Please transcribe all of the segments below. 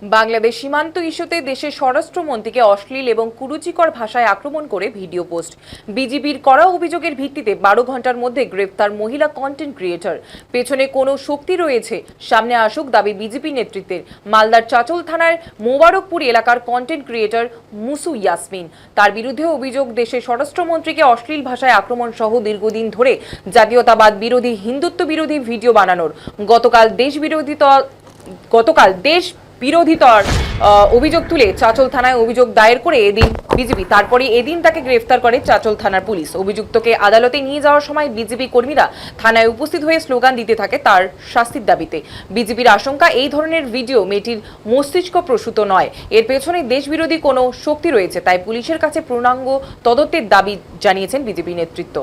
বাংলাদেশ সীমান্ত ইস্যুতে দেশের স্বরাষ্ট্রমন্ত্রীকে অশ্লীল এবং কুরুচিকর ভাষায় আক্রমণ করে ভিডিও পোস্ট। বিজিবির করা অভিযোগের ভিত্তিতে 12 ঘন্টার মধ্যে গ্রেফতার মহিলা কন্টেন্ট ক্রিয়েটর। পেছনে কোনো শক্তি রয়েছে, সামনে আসুক দাবি বিজেপি নেতৃত্বের। মালদার চাচল থানার মোবারকপুর এলাকার কন্টেন্ট ক্রিয়েটর মুসু ইয়াসমিন, তার বিরুদ্ধে অভিযোগ দেশের স্বরাষ্ট্রমন্ত্রীকে অশ্লীল ভাষায় আক্রমণ সহ দীর্ঘদিন ধরে জাতীয়তাবাদ বিরোধী, হিন্দুত্ব বিরোধী ভিডিও বানানোর। গতকাল দেশ বিরোধিতার অভিযোগ তুলে চাচল থানায় অভিযোগ দায়ের করে এদিন বিজেপি, তারপরে এদিন তাকে গ্রেফতার করে চাচল থানার পুলিশ। অভিযুক্তকে আদালতে নিয়ে যাওয়ার সময় বিজেপি কর্মীরা থানায় উপস্থিত হয়ে স্লোগান দিতে থাকে তার শাস্তির দাবিতে। বিজেপির আশঙ্কা, এই ধরনের ভিডিও মেয়েটির মস্তিষ্ক প্রসূত নয়, এর পেছনে দেশবিরোধী কোনো শক্তি রয়েছে, তাই পুলিশের কাছে পূর্ণাঙ্গ তদন্তের দাবি জানিয়েছেন বিজেপি নেতৃত্ব।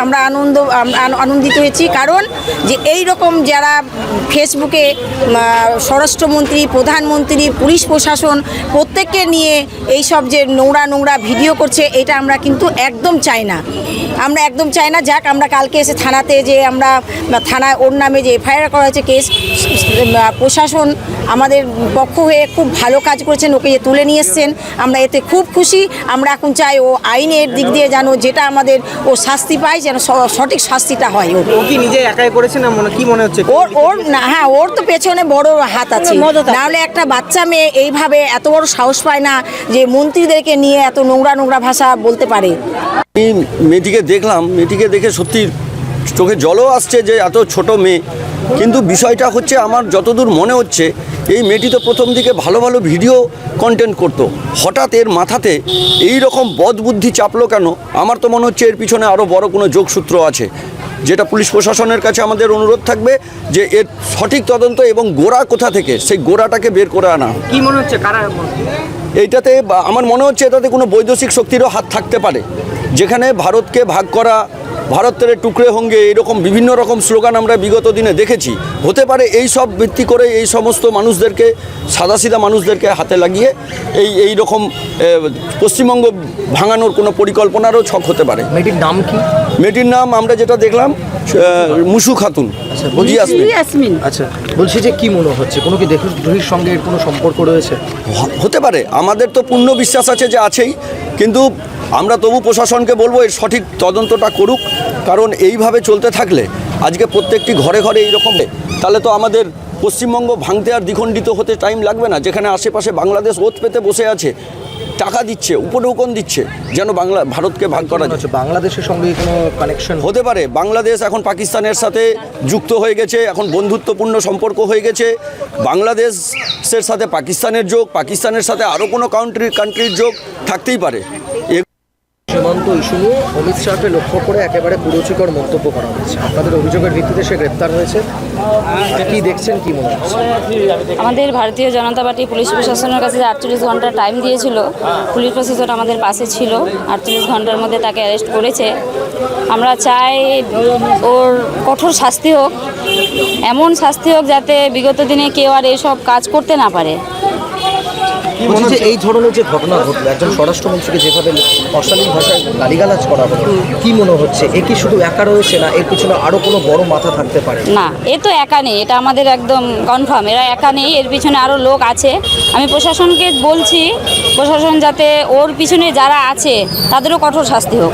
আমরা আনন্দিত হয়েছি, কারণ যে এই রকম যারা ফেসবুকে স্বরাষ্ট্রমন্ত্রী, প্রধানমন্ত্রী, পুলিশ প্রশাসন প্রত্যেককে নিয়ে এই সব যে নোংরা ভিডিও করছে, এটা আমরা কিন্তু একদম চাই না। আমরা একদম চাই না। যাক, আমরা কালকে এসে থানাতে যে আমরা থানায় ওর নামে যে এফআইআর করা হয়েছে কেস, প্রশাসন আমাদের পক্ষ হয়ে খুব ভালো কাজ করেছেন, ওকে যে তুলে নিয়ে এসছেন, আমরা এতে খুব খুশি। আমরা এখন চাই ও আইনের দিক দিয়ে যেন যেটা আমাদের ও শাস্তি পায়, যেন সঠিক শাস্তিটা হয়। ও কি নিজে একাই করেছে না কি মনে হচ্ছে? ওর না, হ্যাঁ, ওর তো পেছনে বড় হাত আছে, নাহলে একটা বাচ্চা মেয়ে এইভাবে এত বড় সাহস পায় না যে মন্ত্রীদেরকে নিয়ে এত নোংরা ভাষা বলতে পারে। আমি মেয়েটিকে দেখলাম, মেয়েটিকে দেখে সত্যি চোখে জলও আসছে যে এত ছোট মেয়ে। কিন্তু বিষয়টা হচ্ছে, আমার যতদূর মনে হচ্ছে, এই মেয়েটি তো প্রথম দিকে ভালো ভিডিও কন্টেন্ট করতো, হঠাৎ এর মাথাতে এই রকম বদবুদ্ধি চাপলো কেন? আমার তো মনে হচ্ছে এর পিছনে আরও বড় কোনো যোগসূত্র আছে, যেটা পুলিশ প্রশাসনের কাছে আমাদের অনুরোধ থাকবে যে এর সঠিক তদন্ত এবং গোড়া কোথা থেকে, সেই গোড়াটাকে বের করে আনা। কি মনে হচ্ছে কারা? এইটাতে আমার মনে হচ্ছে এটাতে কোনো বৈদেশিক শক্তিরও হাত থাকতে পারে, যেখানে ভারতকে ভাগ করা, ভারত তেরে টুকরে হোঙ্গে, এরকম বিভিন্ন রকম স্লোগান আমরা বিগত দিনে দেখেছি। হতে পারে এই সব ভিত্তি করে এই সমস্ত মানুষদেরকে, সাদাসিধা মানুষদেরকে হাতে লাগিয়ে এই রকম পশ্চিমবঙ্গ ভাঙানোর কোনো পরিকল্পনারও ছক হতে পারে। মেয়েটির নাম কি? মেয়েটির নাম আমরা যেটা দেখলাম মুসু খাতুন, ইয়াসমিন। আচ্ছা, বলছি যে কি মনে হচ্ছে, কোনো কি দেশদ্রোহীর সঙ্গে এর কোনো সম্পর্ক রয়েছে? হতে পারে, আমাদের তো পূর্ণ বিশ্বাস আছে যে আছেই, কিন্তু আমরা তবু প্রশাসনকে বলবো এর সঠিক তদন্তটা করুক। কারণ এইভাবে চলতে থাকলে আজকে প্রত্যেকটি ঘরে এইরকম, তাহলে তো আমাদের পশ্চিমবঙ্গ ভাঙতে আর দ্বিখণ্ডিত হতে টাইম লাগবে না, যেখানে আশেপাশে বাংলাদেশ ওত পেতে বসে আছে, টাকা দিচ্ছে, উপঢৌকন দিচ্ছে যেন ভারতকে ভাগ করা যায়। বাংলাদেশের সঙ্গে কোনো কানেকশন হতে পারে? বাংলাদেশ এখন পাকিস্তানের সাথে যুক্ত হয়ে গেছে, এখন বন্ধুত্বপূর্ণ সম্পর্ক হয়ে গেছে। বাংলাদেশের সাথে পাকিস্তানের যোগ, পাকিস্তানের সাথে আরও কোনো কান্ট্রির যোগ থাকতেই পারে। সীমান্ত ইস্যু নিয়ে অমিত শাহকে লক্ষ্য করে একেবারে কুরুচিকর মন্তব্য করা হয়েছে। আপনাদের অভিযোগের ভিত্তিতে সে গ্রেপ্তার হয়েছে, কি দেখছেন, কি মনে হচ্ছে? আমাদের ভারতীয় জনতা পার্টি পুলিশ প্রশাসনের কাছে যে 48 ঘন্টা টাইম দিয়েছিল, পুলিশ প্রশাসন আমাদের পাশে ছিল, 48 ঘন্টার মধ্যে তাকে অ্যারেস্ট করেছে। আমরা চাই ওর কঠোর শাস্তি হোক, এমন শাস্তি হোক যাতে বিগত দিনে কেউ আর এইসব কাজ করতে না পারে। এই ধরনের যে ঘটনা ঘটলো, একজন স্বরাষ্ট্রমন্ত্রীকে যেভাবে অশালীন ভাষায় গালিগালাজ করা হলো, কি মনে হচ্ছে এ কি শুধু একা রয়েছে, না এর পিছনে আরো কোনো বড় মাথা থাকতে পারে? না, এ তো একা নেই, এটা আমাদের একদম কনফার্ম, এরা একা নেই, এর পিছনে আরো লোক আছে। আমি প্রশাসনকে বলছি, প্রশাসন যাতে ওর পিছনে যারা আছে তাদেরও কঠোর শাস্তি হোক।